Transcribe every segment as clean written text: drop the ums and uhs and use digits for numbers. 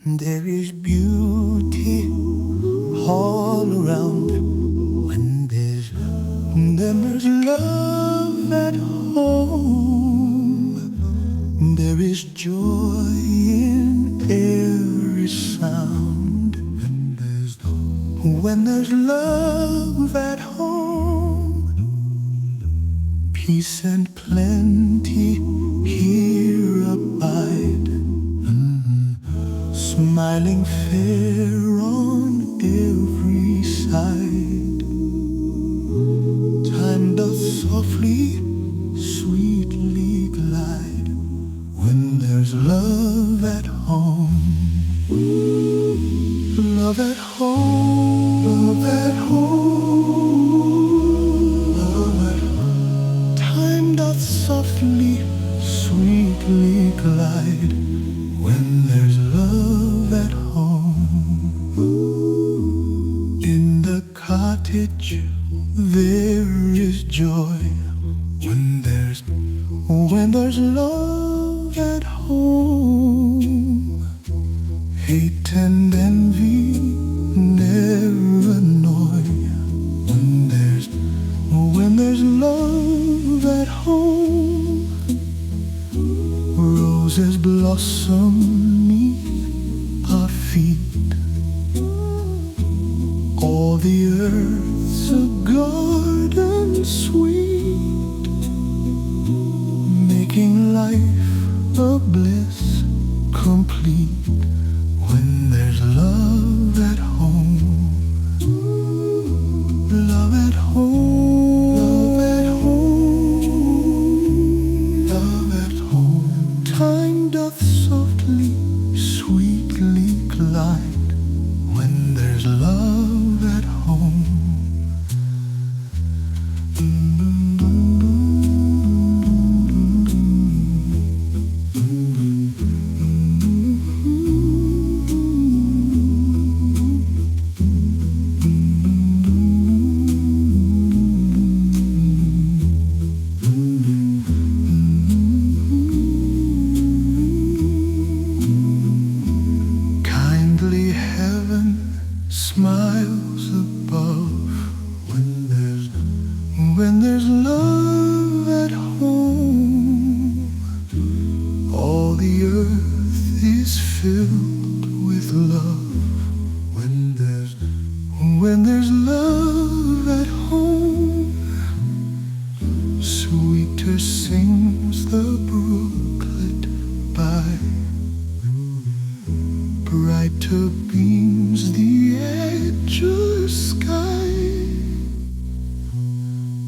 There is beauty all around when there's love at home. There is joy in every sound when there's love at home. Peace and plenty here abide, smiling fair on every side. Time doth softly, sweetly glide when there's love at home. Love at home, love at home, love at home. Time doth softly, sweetly glide when there's love at home. In the cottage there is joy when there's love at home. Hate and envy never annoy when there's love at home. Roses blossom beneath our feet. All the earth's a garden sweet, making life a bliss complete when there's love at home. Love at home, love at home, love at home. Time doth softly, sweetly glide when there's love at home. Heaven smiles above when there's love at home. All the earth is filled with love when there's love at home. Sweeter sings the brooklet by, brighter beams the azure sky.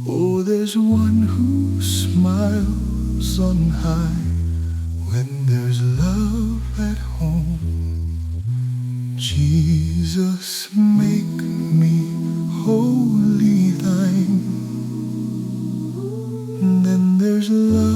Oh, there's one who smiles on high when there's love at home. Jesus, make me wholly thine. And then there's love